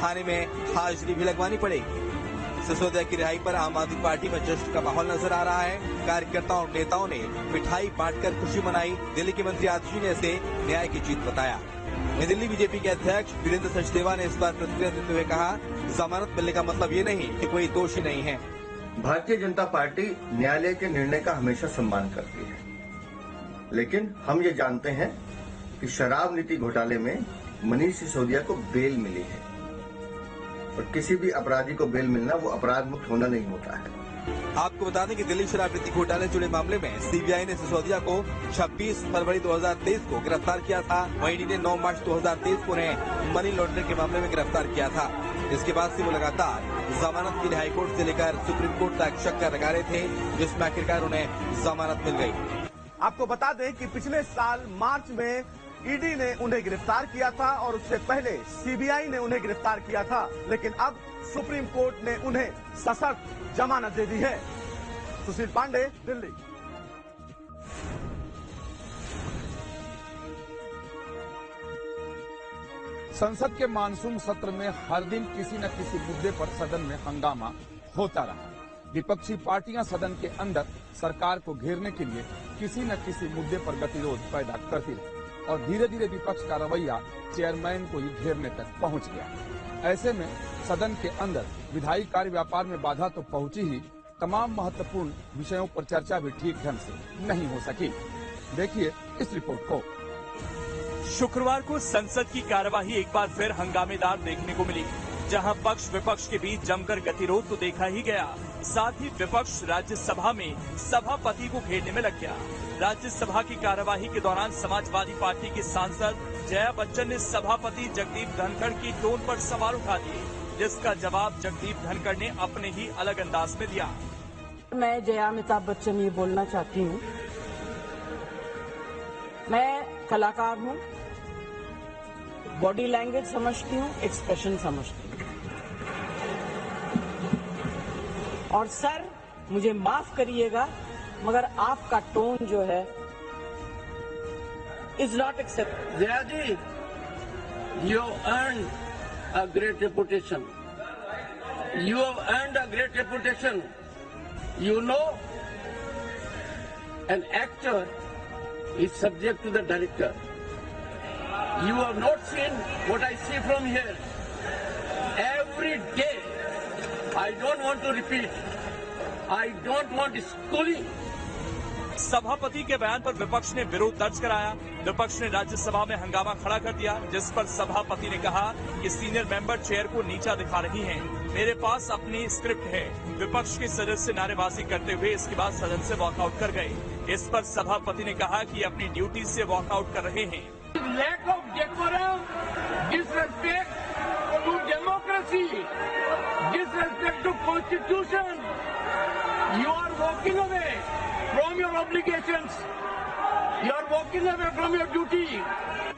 थाने में हाजिरी भी लगवानी पड़ेगी। सिसोदिया की रिहाई पर आम आदमी पार्टी में जश्न का माहौल नजर आ रहा है। कार्यकर्ताओं और नेताओं ने मिठाई बांटकर खुशी मनाई। दिल्ली के मंत्री आतिशी ने इसे न्याय की जीत बताया। नई दिल्ली बीजेपी के अध्यक्ष वीरेंद्र सचदेवा ने इस पर प्रतिक्रिया देते हुए कहा, जमानत मिलने का मतलब ये नहीं कि कोई दोषी नहीं है। भारतीय जनता पार्टी न्यायालय के निर्णय का हमेशा सम्मान करती है, लेकिन हम ये जानते हैं कि शराब नीति घोटाले में मनीष सिसोदिया को बेल मिली है और किसी भी अपराधी को बेल मिलना वो अपराध मुक्त होना नहीं होता है। आपको बता दें कि दिल्ली शराब नीति घोटाले जुड़े मामले में सीबीआई ने सिसोदिया को 26 फरवरी 2023 को गिरफ्तार किया था। वहीं ईडी ने 9 मार्च 2023 को उन्हें मनी लॉन्ड्रिंग के मामले में गिरफ्तार किया था। इसके बाद से वो लगातार जमानत के लिए हाईकोर्ट से लेकर सुप्रीम कोर्ट तक चक्कर लगा रहे थे, जिसमें आखिरकार उन्हें जमानत मिल गई। आपको बता दें कि पिछले साल मार्च में ईडी ने उन्हें गिरफ्तार किया था और उससे पहले सीबीआई ने उन्हें गिरफ्तार किया था, लेकिन अब सुप्रीम कोर्ट ने उन्हें सशर्त जमानत दे दी है। सुशील पांडे, दिल्ली। संसद के मानसून सत्र में हर दिन किसी न किसी मुद्दे पर सदन में हंगामा होता रहा। विपक्षी पार्टियां सदन के अंदर सरकार को घेरने के लिए किसी न किसी मुद्दे पर गतिरोध पैदा करती रही और धीरे धीरे विपक्ष का रवैया चेयरमैन को ही घेरने तक पहुंच गया। ऐसे में सदन के अंदर विधायी कार्य व्यापार में बाधा तो पहुंची ही, तमाम महत्वपूर्ण विषयों पर चर्चा भी ठीक ढंग से नहीं हो सकी। देखिए इस रिपोर्ट को। शुक्रवार को संसद की कार्यवाही एक बार फिर हंगामेदार देखने को मिली, जहां पक्ष विपक्ष के बीच जमकर गतिरोध तो देखा ही गया, साथ ही विपक्ष राज्यसभा में सभापति को घेरने में लग गया। राज्यसभा की कार्यवाही के दौरान समाजवादी पार्टी के सांसद जया बच्चन ने सभापति जगदीप धनखड़ की टोन पर सवाल उठा दिए, जिसका जवाब जगदीप धनखड़ ने अपने ही अलग अंदाज में दिया। मैं जया अमिताभ बच्चन ये बोलना चाहती हूँ, मैं कलाकार हूँ, बॉडी लैंग्वेज समझती हूँ, एक्सप्रेशन समझती हूँ, और सर मुझे माफ करिएगा मगर आपका टोन जो है is not accept. Jaya ji, you earned a great reputation. You have earned a great reputation. You know, an actor is subject to the director. You have not seen what I see from here. Every day, I don't want to repeat. I don't want schooling. सभापति के बयान पर विपक्ष ने विरोध दर्ज कराया। विपक्ष ने राज्यसभा में हंगामा खड़ा कर दिया, जिस पर सभापति ने कहा कि सीनियर मेंबर चेयर को नीचा दिखा रही हैं। मेरे पास अपनी स्क्रिप्ट है। विपक्ष के सदस्य नारेबाजी करते हुए इसके बाद सदन से वॉकआउट कर गए। इस पर सभापति ने कहा कि अपनी ड्यूटी से वॉकआउट कर रहे हैं। Lack of decorum, disrespect to democracy, disrespect to constitution. You are walking away from your obligations. You are walking away from your duty.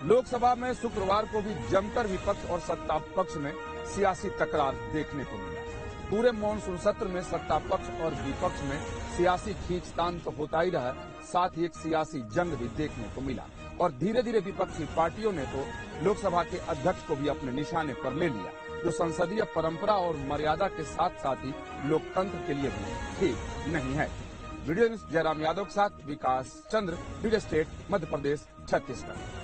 Lok Sabha में शुक्रवार को भी जमकर विपक्ष और सत्ता पक्ष में सियासी तकरार देखने को मिला। पूरे मॉनसून सत्र में सत्ता पक्ष और विपक्ष में सियासी खींचतान तो होता ही रहा, साथ ही एक सियासी जंग भी देखने को मिला और धीरे धीरे विपक्षी पार्टियों ने तो लोकसभा के अध्यक्ष को भी अपने निशाने पर ले लिया, जो संसदीय परंपरा और मर्यादा के साथ साथ ही लोकतंत्र के लिए भी ठीक नहीं है। वीडियो न्यूज जयराम यादव के साथ विकास चंद्र, वीडियो स्टेट, मध्य प्रदेश, छत्तीसगढ़।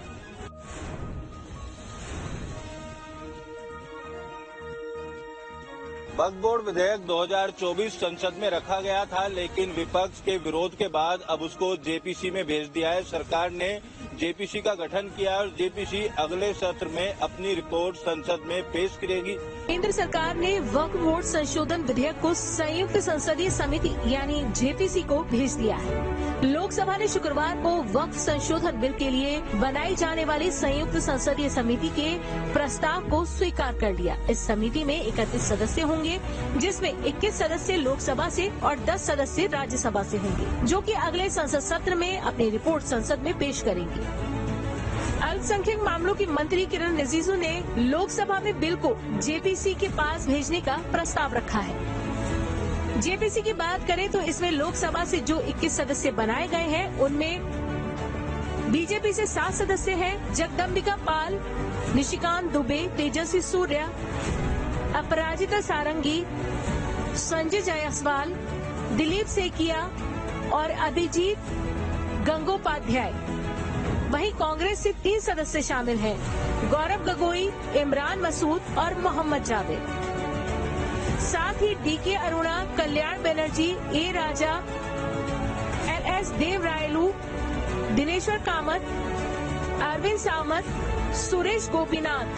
वक्फ बोर्ड विधेयक 2024 संसद में रखा गया था, लेकिन विपक्ष के विरोध के बाद अब उसको जेपीसी में भेज दिया है। सरकार ने जेपीसी का गठन किया और जेपीसी अगले सत्र में अपनी रिपोर्ट संसद में पेश करेगी। केंद्र सरकार ने वक्फ बोर्ड संशोधन विधेयक को संयुक्त संसदीय समिति यानी जेपीसी को भेज दिया है। लोकसभा ने शुक्रवार को वक्फ संशोधन बिल के लिए बनाई जाने वाली संयुक्त संसदीय समिति के प्रस्ताव को स्वीकार कर लिया। इस समिति में 31 सदस्य होंगे, जिसमें 21 सदस्य लोकसभा से और 10 सदस्य राज्यसभा से होंगे, जो कि अगले संसद सत्र में अपनी रिपोर्ट संसद में पेश करेंगे। अल्पसंख्यक मामलों की मंत्री किरण रिजिजू ने लोकसभा में बिल को जेपीसी के पास भेजने का प्रस्ताव रखा है। जेपीसी की बात करें तो इसमें लोकसभा से जो 21 सदस्य बनाए गए हैं, उनमें बीजेपी से 7 सदस्य हैं। जगदम्बिका पाल, निशिकांत दुबे, तेजस्वी सूर्या, अपराजिता सारंगी, संजय जायसवाल, दिलीप सेकिया और अभिजीत गंगोपाध्याय। वहीं कांग्रेस से 3 सदस्य शामिल हैं, गौरव गगोई, इमरान मसूद और मोहम्मद जावेद। साथ ही डीके अरुणा, कल्याण बनर्जी, ए राजा, एलएस देव रायलू, दिनेश्वर कामत, अरविंद सावंत, सुरेश गोपीनाथ,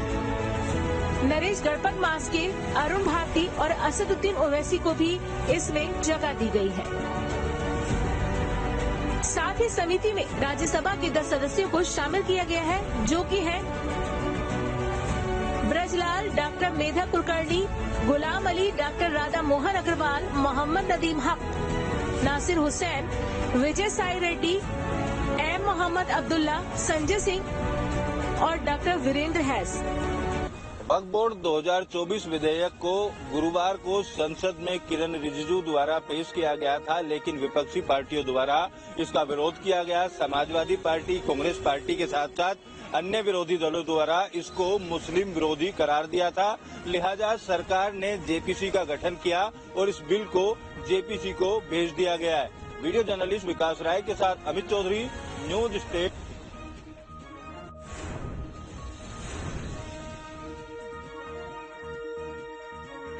नरेश गणपत मास्के, अरुण भारती और असदुद्दीन ओवैसी को भी इसमें जगह दी गई है। साथ ही समिति में राज्यसभा के 10 सदस्यों को शामिल किया गया है, जो कि है ब्रजलाल, डॉक्टर मेधा कुलकर्णी, गुलाम अली, डॉक्टर राधा मोहन अग्रवाल, मोहम्मद नदीम हक, नासिर हुसैन, विजय साई रेड्डी, एम मोहम्मद अब्दुल्ला, संजय सिंह और डॉक्टर वीरेंद्र हैस। वक्फ बोर्ड 2024 विधेयक को गुरुवार को संसद में किरण रिजिजू द्वारा पेश किया गया था, लेकिन विपक्षी पार्टियों द्वारा इसका विरोध किया गया। समाजवादी पार्टी, कांग्रेस पार्टी के साथ साथ अन्य विरोधी दलों द्वारा इसको मुस्लिम विरोधी करार दिया था। लिहाजा सरकार ने जेपीसी का गठन किया और इस बिल को जेपीसी को भेज दिया गया है। वीडियो जर्नलिस्ट विकास राय के साथ अमित चौधरी, न्यूज स्टेट।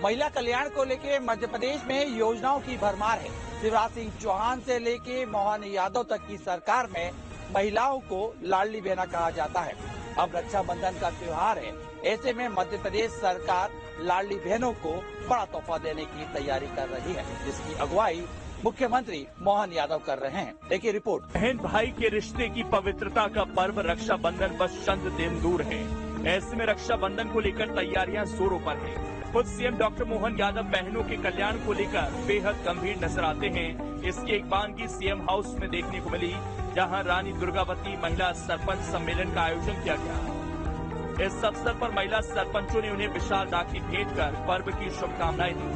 महिला कल्याण को लेके मध्य प्रदेश में योजनाओं की भरमार है। शिवराज सिंह चौहान से लेके मोहन यादव तक की सरकार में महिलाओं को लाडली बहना कहा जाता है। अब रक्षाबंधन का त्योहार है, ऐसे में मध्य प्रदेश सरकार लाडली बहनों को बड़ा तोहफा देने की तैयारी कर रही है, जिसकी अगुवाई मुख्यमंत्री मोहन यादव कर रहे हैं। देखिए रिपोर्ट। बहन भाई के रिश्ते की पवित्रता का पर्व रक्षाबंधन बस चंद दिन दूर है। ऐसे में रक्षाबंधन को लेकर तैयारियां जोरों पर है। खुद सीएम डॉक्टर मोहन यादव बहनों के कल्याण को लेकर बेहद गंभीर नजर आते हैं। इसकी एक बानगी सीएम हाउस में देखने को मिली, जहां रानी दुर्गावती महिला सरपंच सम्मेलन का आयोजन किया गया। इस अवसर पर महिला सरपंचों ने उन्हें विशाल राखी भेंट कर पर्व की शुभकामनाएं दी,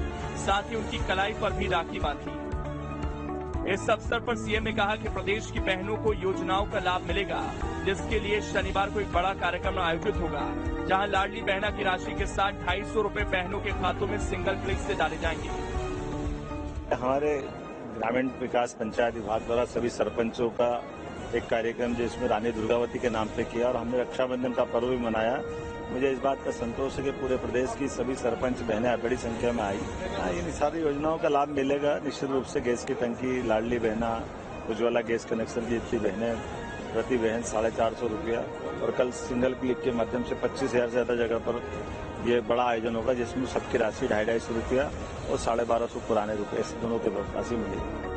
साथ ही उनकी कलाई पर भी राखी बांधी। इस अवसर पर सीएम ने कहा कि प्रदेश की बहनों को योजनाओं का लाभ मिलेगा, जिसके लिए शनिवार को एक बड़ा कार्यक्रम आयोजित होगा, जहां लाडली बहना की राशि के साथ 250 रुपए बहनों के खातों में सिंगल क्लिक से डाले जाएंगे। हमारे ग्रामीण विकास पंचायत विभाग द्वारा सभी सरपंचों का एक कार्यक्रम जिसमें रानी दुर्गावती के नाम पे किया और हमने रक्षाबंधन का पर्व भी मनाया। मुझे इस बात का संतोष है कि पूरे प्रदेश की सभी सरपंच बहनें बड़ी संख्या में आई। इन सारी योजनाओं का लाभ मिलेगा निश्चित रूप से। गैस की टंकी, लाडली बहना, उज्ज्वला गैस कनेक्शन की जितनी बहनें, प्रति बहन 450 रुपया, और कल सिंगल क्लिक के माध्यम से 25,000 से ज्यादा जगह पर ये बड़ा आयोजन होगा, जिसमें सबकी राशि 250 रुपया और 1250 पुराने रुपए, इस दोनों की राशि मिलेगी।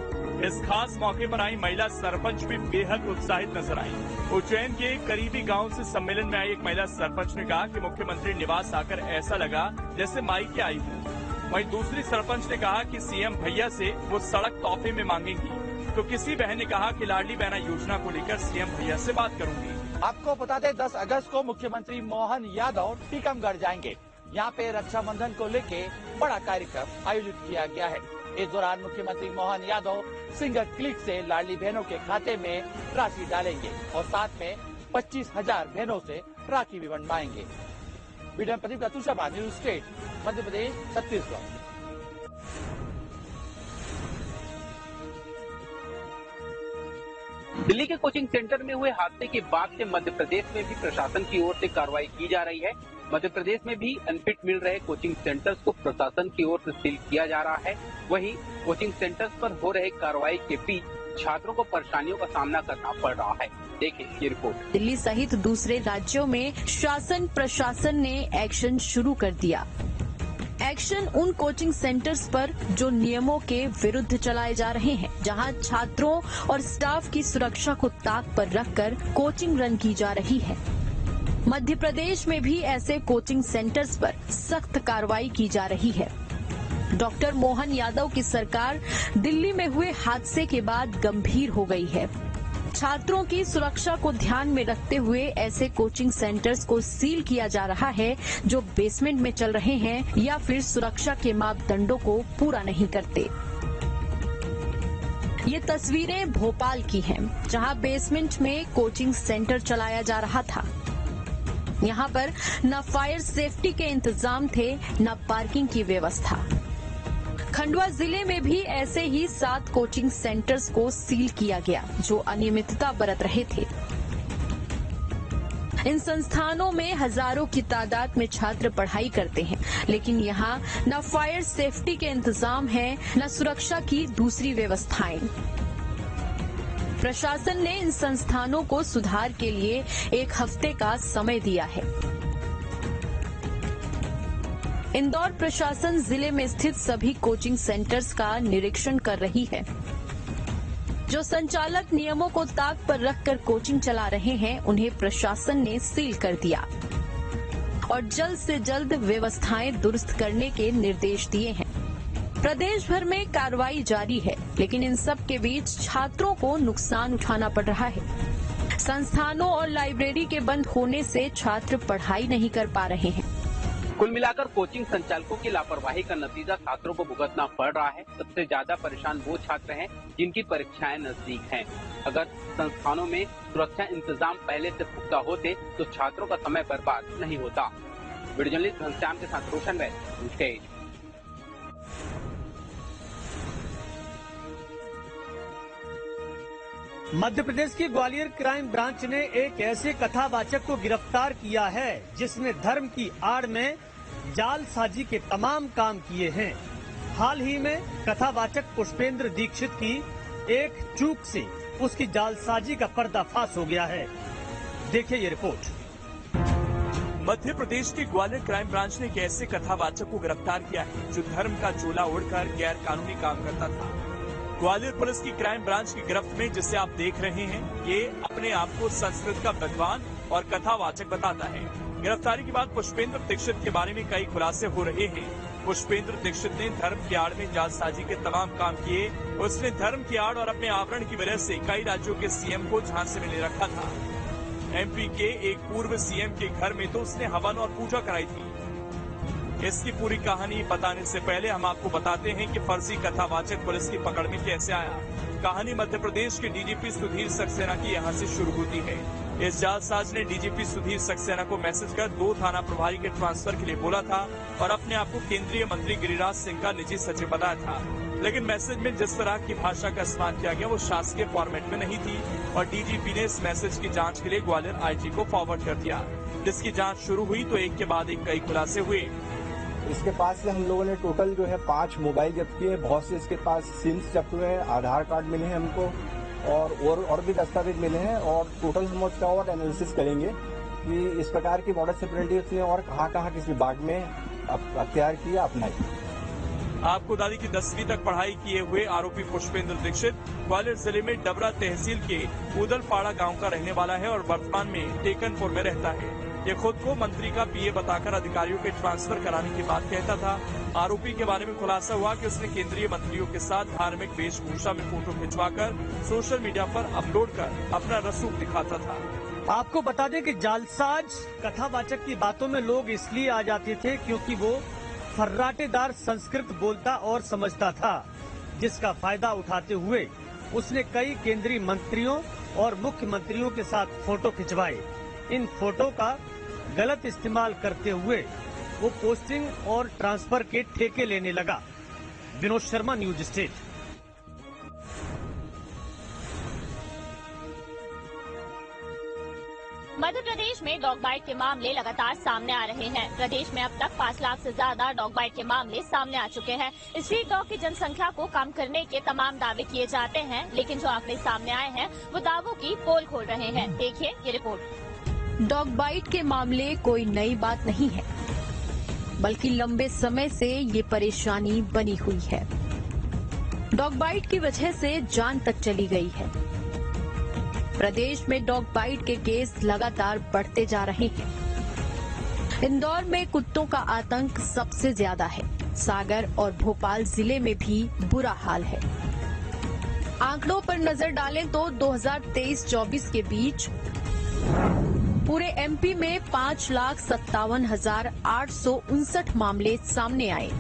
इस खास मौके पर आई महिला सरपंच भी बेहद उत्साहित नजर आई। उज्जैन के करीबी गांव से सम्मेलन में आई एक महिला सरपंच ने कहा कि मुख्यमंत्री निवास आकर ऐसा लगा जैसे मायके आई हूँ। वहीं दूसरी सरपंच ने कहा कि सीएम भैया से वो सड़क तोहफे में मांगेंगी। तो किसी बहन ने कहा कि लाडली बहना योजना को लेकर सीएम भैया से बात करूंगी। आपको बता दें 10 अगस्त को मुख्यमंत्री मोहन यादव टीकमगढ़ जाएंगे। यहाँ पे रक्षाबंधन को लेके बड़ा कार्यक्रम आयोजित किया गया है। इस दौरान मुख्यमंत्री मोहन यादव सिंगल क्लिक से लाडली बहनों के खाते में राशि डालेंगे और साथ में 25,000 बहनों से राखी भी बनवाएंगे। वीडियो प्रदीप का तुषार, न्यूज स्टेट, मध्य प्रदेश, छत्तीसगढ़। दिल्ली के कोचिंग सेंटर में हुए हादसे के बाद से मध्य प्रदेश में भी प्रशासन की ओर से कार्रवाई की जा रही है। मध्य प्रदेश में भी अनफिट मिल रहे कोचिंग सेंटर्स को प्रशासन की ओर से सील किया जा रहा है। वहीं कोचिंग सेंटर्स पर हो रहे कार्रवाई के बीच छात्रों को परेशानियों का सामना करना पड़ रहा है। देखिए ये रिपोर्ट। दिल्ली सहित दूसरे राज्यों में शासन प्रशासन ने एक्शन शुरू कर दिया। एक्शन उन कोचिंग सेंटर्स पर जो नियमों के विरुद्ध चलाए जा रहे हैं, जहां छात्रों और स्टाफ की सुरक्षा को ताक पर रखकर कोचिंग रन की जा रही है। मध्य प्रदेश में भी ऐसे कोचिंग सेंटर्स पर सख्त कार्रवाई की जा रही है। डॉक्टर मोहन यादव की सरकार दिल्ली में हुए हादसे के बाद गंभीर हो गई है। छात्रों की सुरक्षा को ध्यान में रखते हुए ऐसे कोचिंग सेंटर्स को सील किया जा रहा है जो बेसमेंट में चल रहे हैं या फिर सुरक्षा के मापदंडों को पूरा नहीं करते। ये तस्वीरें भोपाल की हैं, जहां बेसमेंट में कोचिंग सेंटर चलाया जा रहा था। यहाँ पर न फायर सेफ्टी के इंतजाम थे, न पार्किंग की व्यवस्था। खंडवा जिले में भी ऐसे ही 7 कोचिंग सेंटर्स को सील किया गया जो अनियमितता बरत रहे थे। इन संस्थानों में हजारों की तादाद में छात्र पढ़ाई करते हैं, लेकिन यहाँ न फायर सेफ्टी के इंतजाम है, न सुरक्षा की दूसरी व्यवस्थाएं। प्रशासन ने इन संस्थानों को सुधार के लिए 1 हफ्ते का समय दिया है। इंदौर प्रशासन जिले में स्थित सभी कोचिंग सेंटर्स का निरीक्षण कर रही है। जो संचालक नियमों को ताक पर रखकर कोचिंग चला रहे हैं, उन्हें प्रशासन ने सील कर दिया और जल्द से जल्द व्यवस्थाएं दुरुस्त करने के निर्देश दिए हैं। प्रदेश भर में कार्रवाई जारी है, लेकिन इन सब के बीच छात्रों को नुकसान उठाना पड़ रहा है। संस्थानों और लाइब्रेरी के बंद होने से छात्र पढ़ाई नहीं कर पा रहे हैं। कुल मिलाकर कोचिंग संचालकों की लापरवाही का नतीजा छात्रों को भुगतना पड़ रहा है। सबसे ज्यादा परेशान वो छात्र हैं जिनकी परीक्षाएं नजदीक हैं। अगर संस्थानों में सुरक्षा इंतजाम पहले से पुख्ता होते तो छात्रों का समय बर्बाद नहीं होता। वीडियो जर्नलिस्ट घनश्याम के साथ रोशन वैद, स्टेज। मध्य प्रदेश की ग्वालियर क्राइम ब्रांच ने एक ऐसे कथावाचक को गिरफ्तार किया है जिसने धर्म की आड़ में जालसाजी के तमाम काम किए हैं। हाल ही में कथावाचक पुष्पेंद्र दीक्षित की एक चूक से उसकी जालसाजी का पर्दाफाश हो गया है। देखिए ये रिपोर्ट। मध्य प्रदेश की ग्वालियर क्राइम ब्रांच ने एक ऐसे कथावाचक को गिरफ्तार किया है जो धर्म का चोला ओढ़कर गैर कानूनी काम करता था। ग्वालियर पुलिस की क्राइम ब्रांच की गिरफ्त में जिसे आप देख रहे हैं, ये अपने आप को संस्कृत का विद्वान और कथावाचक बताता है। गिरफ्तारी के बाद पुष्पेंद्र दीक्षित के बारे में कई खुलासे हो रहे हैं। पुष्पेंद्र दीक्षित ने धर्म की आड़ में जालसाजी के तमाम काम किए। उसने धर्म की आड़ और अपने आवरण की वजह से कई राज्यों के सीएम को झांसे में ले रखा था। एमपी के एक पूर्व सीएम के घर में तो उसने हवन और पूजा कराई थी। इसकी पूरी कहानी बताने से पहले हम आपको बताते हैं कि फर्जी कथावाचक पुलिस की पकड़ में कैसे आया। कहानी मध्य प्रदेश के डीजीपी सुधीर सक्सेना की यहाँ से शुरू होती है। इस जालसाज ने डीजीपी सुधीर सक्सेना को मैसेज कर 2 थाना प्रभारी के ट्रांसफर के लिए बोला था और अपने आप को केंद्रीय मंत्री गिरिराज सिंह का निजी सचिव बताया था। लेकिन मैसेज में जिस तरह की भाषा का इस्तेमाल किया गया वो शासकीय फॉर्मेट में नहीं थी और डीजीपी ने इस मैसेज की जांच के लिए ग्वालियर आईजी को फॉरवर्ड कर दिया। जिसकी जांच शुरू हुई तो एक के बाद एक कई खुलासे हुए। इसके पास से हम लोगों ने टोटल जो है 5 मोबाइल जब्त किए, बहुत से इसके पास सिम्स जब्त हुए हैं, आधार कार्ड मिले हैं हमको और भी दस्तावेज मिले हैं और टोटल हम उसका और एनालिसिस करेंगे कि इस प्रकार की मॉडल सिक्योरिटी उसने और कहाँ किस विभाग में अख्तियार किया अपनाई। आपको दादी की 10वीं तक पढ़ाई किए हुए आरोपी पुष्पेंद्र दीक्षित ग्वालियर जिले में डबरा तहसील के उदलपाड़ा गांव का रहने वाला है और वर्तमान में टेकनपुर में रहता है। ये खुद को मंत्री का पीए बताकर अधिकारियों के ट्रांसफर कराने की बात कहता था। आरोपी के बारे में खुलासा हुआ कि उसने केंद्रीय मंत्रियों के साथ धार्मिक वेशभूषा में फोटो खिंचवाकर सोशल मीडिया पर अपलोड कर अपना रसूख दिखाता था। आपको बता दें कि जालसाज कथावाचक की बातों में लोग इसलिए आ जाते थे क्योंकि वो फर्राटेदार संस्कृत बोलता और समझता था, जिसका फायदा उठाते हुए उसने कई केंद्रीय मंत्रियों और मुख्यमंत्रियों के साथ फोटो खिंचवाए। इन फोटो का गलत इस्तेमाल करते हुए वो पोस्टिंग और ट्रांसफर के ठेके लेने लगा। Vinod Sharma, news state. मध्य प्रदेश में डॉग बाइट के मामले लगातार सामने आ रहे हैं। प्रदेश में अब तक 5 लाख से ज्यादा डॉग बाइट के मामले सामने आ चुके हैं। स्ट्रीट डॉग की जनसंख्या को कम करने के तमाम दावे किए जाते हैं, लेकिन जो आंकड़े सामने आए हैं वो दावों की पोल खोल रहे हैं। देखिए ये रिपोर्ट। डॉग बाइट के मामले कोई नई बात नहीं है, बल्कि लंबे समय से ये परेशानी बनी हुई है। डॉग बाइट की वजह से जान तक चली गई है। प्रदेश में डॉग बाइट के केस लगातार बढ़ते जा रहे हैं। इंदौर में कुत्तों का आतंक सबसे ज्यादा है। सागर और भोपाल जिले में भी बुरा हाल है। आंकड़ों पर नजर डालें तो 2023-24 के बीच पूरे एमपी में 5,57,859 मामले सामने आए।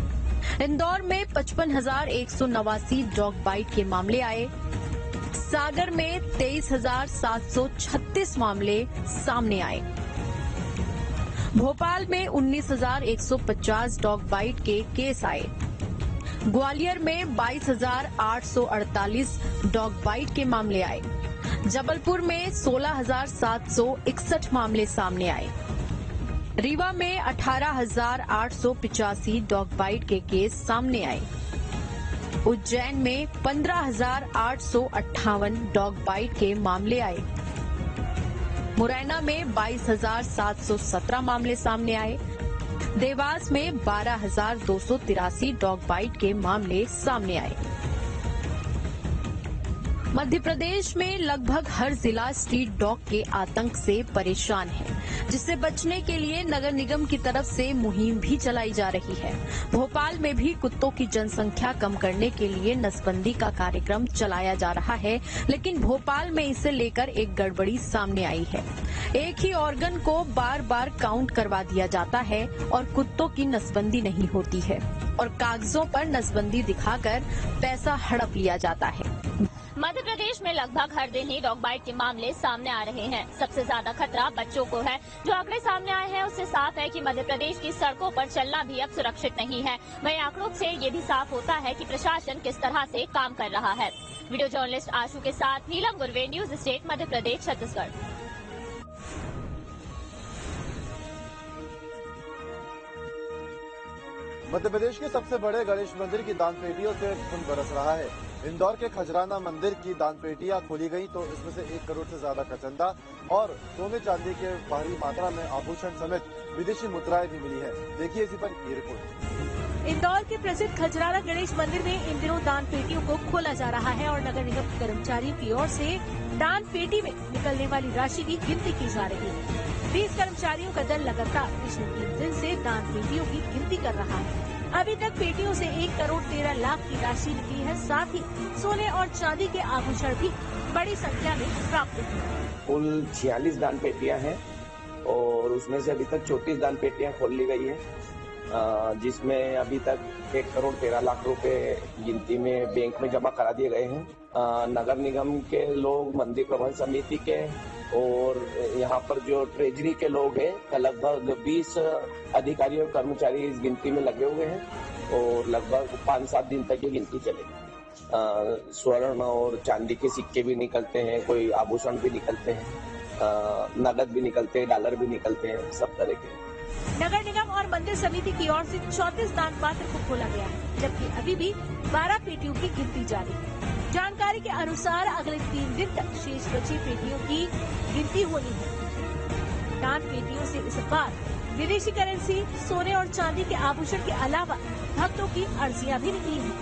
इंदौर में 55,189 डॉग बाइट के मामले आए। सागर में 23,736 मामले सामने आए। भोपाल में 19,150 डॉग बाइट के केस आए। ग्वालियर में 22,848 डॉग बाइट के मामले आए। जबलपुर में 16,761 मामले सामने आए। रीवा में 18,885 डॉग बाइट के केस सामने आए। उज्जैन में 15,858 डॉग बाइट के मामले आए। मुरैना में 22,717 मामले सामने आए। देवास में 12,283 डॉग बाइट के मामले सामने आए। मध्य प्रदेश में लगभग हर जिला स्ट्रीट डॉग के आतंक से परेशान है, जिससे बचने के लिए नगर निगम की तरफ से मुहिम भी चलाई जा रही है। भोपाल में भी कुत्तों की जनसंख्या कम करने के लिए नसबंदी का कार्यक्रम चलाया जा रहा है, लेकिन भोपाल में इसे लेकर एक गड़बड़ी सामने आई है। एक ही ऑर्गन को बार बार काउंट करवा दिया जाता है और कुत्तों की नसबंदी नहीं होती है और कागजों पर नसबंदी दिखाकर पैसा हड़प लिया जाता है। मध्य प्रदेश में लगभग हर दिन ही डॉग बाइट के मामले सामने आ रहे हैं। सबसे ज्यादा खतरा बच्चों को है। जो आंकड़े सामने आए हैं उससे साफ है कि मध्य प्रदेश की सड़कों पर चलना भी अब सुरक्षित नहीं है। वहीं आंकड़ों से ये भी साफ होता है कि प्रशासन किस तरह से काम कर रहा है। वीडियो जर्नलिस्ट आशु के साथ नीलम गुरवे, न्यूज स्टेट मध्य प्रदेश, छत्तीसगढ़। मध्य प्रदेश के सबसे बड़े गणेश मंदिर की दान पेटियों से खून बरस रहा है। इंदौर के खजराना मंदिर की दान पेटियां खोली गई तो इसमें से 1 करोड़ से ज्यादा का चंदा और सोने चांदी के भारी मात्रा में आभूषण समेत विदेशी मुद्राएं भी मिली है। देखिए इसी पर ये रिपोर्ट। इंदौर के प्रसिद्ध खजराना गणेश मंदिर में इन दिनों दान पेटियों को खोला जा रहा है और नगर निगम के कर्मचारियों की ओर से दान पेटी में निकलने वाली राशि की गिनती की जा रही है। 20 कर्मचारियों का दल लगातार पिछले 3 दिन से दान पेटियों की गिनती कर रहा है। अभी तक पेटियों से 1 करोड़ 13 लाख की राशि निकली है। साथ ही सोने और चांदी के आभूषण भी बड़ी संख्या में प्राप्त हुए। कुल 46 दान पेटियां हैं और उसमें से अभी तक 34 दान पेटियां खोल ली गई है, जिसमें अभी तक 1 करोड़ 13 लाख रुपए गिनती में बैंक में जमा करा दिए गए हैं। नगर निगम के लोग, मंदिर प्रबंध समिति के और यहाँ पर जो ट्रेजरी के लोग हैं, लगभग 20 अधिकारी और कर्मचारी इस गिनती में लगे हुए हैं और लगभग 5-7 दिन तक ये गिनती चलेगी। स्वर्ण और चांदी के सिक्के भी निकलते हैं, कोई आभूषण भी निकलते हैं, नगद भी निकलते हैं, डॉलर भी निकलते हैं, सब तरह के। नगर निगम और मंदिर समिति की ओर से 34 दान पात्र को खोला गया है, जबकि अभी भी 12 पेटियों की गिनती जारी है। जानकारी के अनुसार अगले 3 दिन तक शेष बची पेटियों की गिनती होनी है। दान पेटियों से इस बार विदेशी करेंसी, सोने और चांदी के आभूषण के अलावा भक्तों की अर्जियां भी निकली हैं।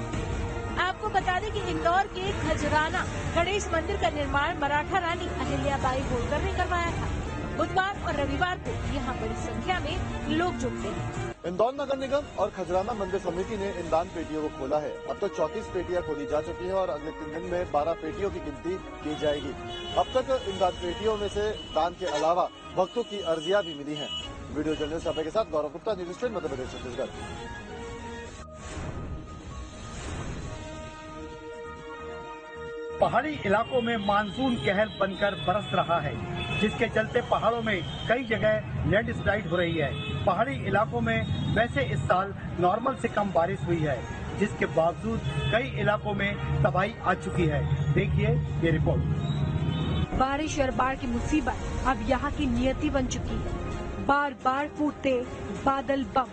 आपको बता दें कि इंदौर के खजराना गणेश मंदिर का निर्माण मराठा रानी अहिल्याबाई होलकर ने करवाया था। बुधवार और रविवार को यहाँ बड़ी संख्या में लोग जुटते हैं। इंदौर नगर निगम और खजराना मंदिर समिति ने इन दान पेटियों को खोला है। अब तक 34 पेटियां खोली जा चुकी हैं और अगले 3 दिन में 12 पेटियों की गिनती की जाएगी। अब तक इन दान पेटियों में से दान के अलावा भक्तों की अर्जियां भी मिली हैं। वीडियो जर्नलिस्ट अभय के साथ गौरव गुप्ता, न्यूज स्टेट मध्य प्रदेश, छत्तीसगढ़। पहाड़ी इलाकों में मानसून कहर बनकर बरस रहा है, जिसके चलते पहाड़ों में कई जगह लैंडस्लाइड हो रही है। पहाड़ी इलाकों में वैसे इस साल नॉर्मल से कम बारिश हुई है, जिसके बावजूद कई इलाकों में तबाही आ चुकी है। देखिए ये रिपोर्ट। बारिश और बाढ़ की मुसीबत अब यहाँ की नियति बन चुकी है। बार बार फूटते बादल बम।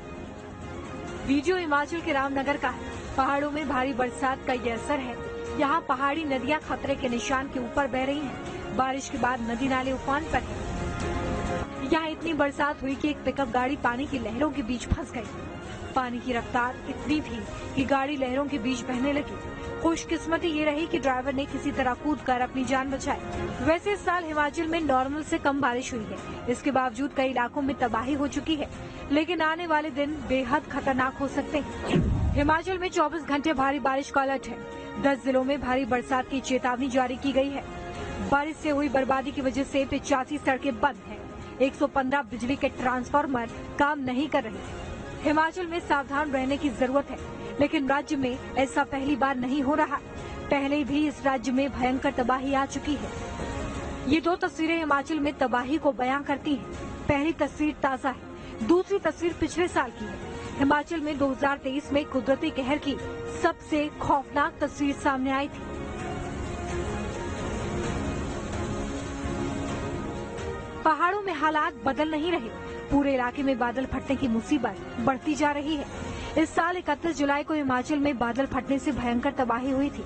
वीडियो हिमाचल के रामनगर का है। पहाड़ों में भारी बरसात का ये असर है। यहाँ पहाड़ी नदियाँ खतरे के निशान के ऊपर बह रही हैं। बारिश के बाद नदी नाले उफान पर हैं। यहाँ इतनी बरसात हुई कि एक पिकअप गाड़ी पानी की लहरों के बीच फंस गई। पानी की रफ्तार इतनी थी कि गाड़ी लहरों के बीच बहने लगी। खुशकिस्मती ये रही कि ड्राइवर ने किसी तरह कूदकर अपनी जान बचाई। वैसे इस साल हिमाचल में नॉर्मल से कम बारिश हुई है। इसके बावजूद कई इलाकों में तबाही हो चुकी है, लेकिन आने वाले दिन बेहद खतरनाक हो सकते हैं। हिमाचल में 24 घंटे भारी बारिश का अलर्ट है। 10 जिलों में भारी बरसात की चेतावनी जारी की गई है। बारिश से हुई बर्बादी की वजह से 85 सड़कें बंद हैं। 115 बिजली के ट्रांसफार्मर काम नहीं कर रहे। हिमाचल में सावधान रहने की जरूरत है, लेकिन राज्य में ऐसा पहली बार नहीं हो रहा। पहले भी इस राज्य में भयंकर तबाही आ चुकी है। ये 2 तस्वीरें हिमाचल में तबाही को बयां करती हैं। पहली तस्वीर ताजा है। दूसरी तस्वीर पिछले साल की है। हिमाचल में 2023 में कुदरती कहर की सबसे खौफनाक तस्वीर सामने आई थी। पहाड़ों में हालात बदल नहीं रहे, पूरे इलाके में बादल फटने की मुसीबत बढ़ती जा रही है। इस साल 31 जुलाई को हिमाचल में बादल फटने से भयंकर तबाही हुई थी।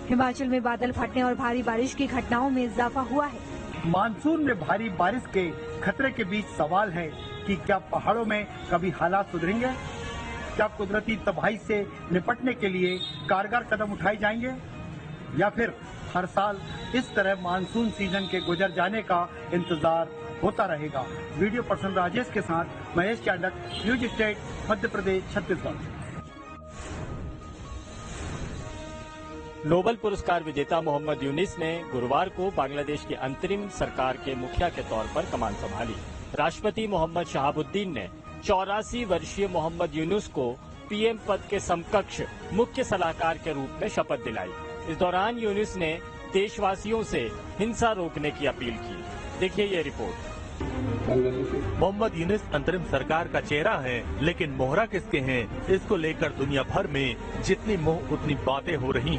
हिमाचल में बादल फटने और भारी बारिश की घटनाओं में इजाफा हुआ है। मानसून में भारी बारिश के खतरे के बीच सवाल है कि क्या पहाड़ों में कभी हालात सुधरेंगे? क्या कुदरती तबाही से निपटने के लिए कारगर कदम उठाए जाएंगे, या फिर हर साल इस तरह मानसून सीजन के गुजर जाने का इंतजार होता रहेगा? वीडियो पर्सन राजेश के साथ महेश चांडक, न्यूज स्टेट, मध्य प्रदेश, छत्तीसगढ़। नोबेल पुरस्कार विजेता मोहम्मद यूनिस ने गुरुवार को बांग्लादेश की अंतरिम सरकार के मुखिया के तौर पर कमान संभाली। राष्ट्रपति मोहम्मद शहाबुद्दीन ने 84 वर्षीय मोहम्मद यूनुस को पीएम पद के समकक्ष मुख्य सलाहकार के रूप में शपथ दिलाई। इस दौरान यूनुस ने देशवासियों से हिंसा रोकने की अपील की। देखिए ये रिपोर्ट। मोहम्मद यूनुस अंतरिम सरकार का चेहरा है, लेकिन मोहरा किसके हैं, इसको लेकर दुनिया भर में जितनी मुंह उतनी बातें हो रही।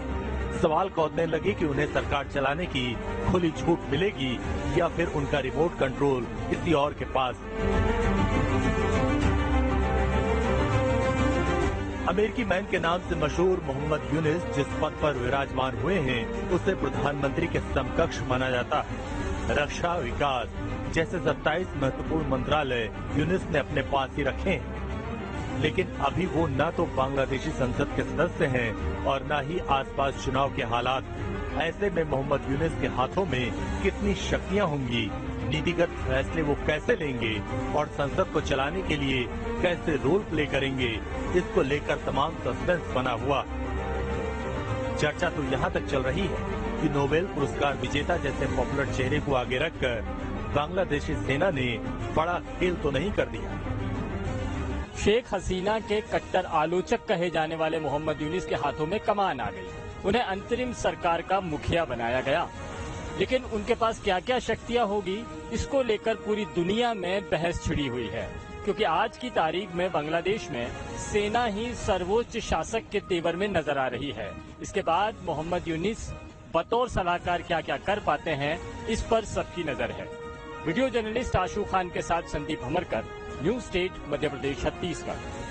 सवाल कौंधने लगे कि उन्हें सरकार चलाने की खुली छूट मिलेगी या फिर उनका रिमोट कंट्रोल किसी और के पास। अमेरिकी मैन के नाम से मशहूर मोहम्मद यूनुस जिस पद पर विराजमान हुए हैं, उसे प्रधानमंत्री के समकक्ष माना जाता है। रक्षा, विकास जैसे 27 महत्वपूर्ण मंत्रालय यूनुस ने अपने पास ही रखे हैं, लेकिन अभी वो न तो बांग्लादेशी संसद के सदस्य हैं और न ही आसपास चुनाव के हालात। ऐसे में मोहम्मद यूनुस के हाथों में कितनी शक्तियां होंगी, नीतिगत फैसले वो कैसे लेंगे और संसद को चलाने के लिए कैसे रोल प्ले करेंगे, इसको लेकर तमाम सस्पेंस बना हुआ। चर्चा तो यहाँ तक चल रही है कि नोबेल पुरस्कार विजेता जैसे पॉपुलर चेहरे को आगे रखकर बांग्लादेशी सेना ने बड़ा खेल तो नहीं कर दिया। शेख हसीना के कट्टर आलोचक कहे जाने वाले मोहम्मद यूनुस के हाथों में कमान आ गई। उन्हें अंतरिम सरकार का मुखिया बनाया गया, लेकिन उनके पास क्या क्या शक्तियां होगी, इसको लेकर पूरी दुनिया में बहस छिड़ी हुई है। क्योंकि आज की तारीख में बांग्लादेश में सेना ही सर्वोच्च शासक के तेवर में नजर आ रही है। इसके बाद मोहम्मद यूनुस बतौर सलाहकार क्या क्या कर पाते हैं, इस पर सबकी नजर है। वीडियो जर्नलिस्ट आशू खान के साथ संदीप हमरकर, न्यूज स्टेट, मध्य प्रदेश, छत्तीसगढ़।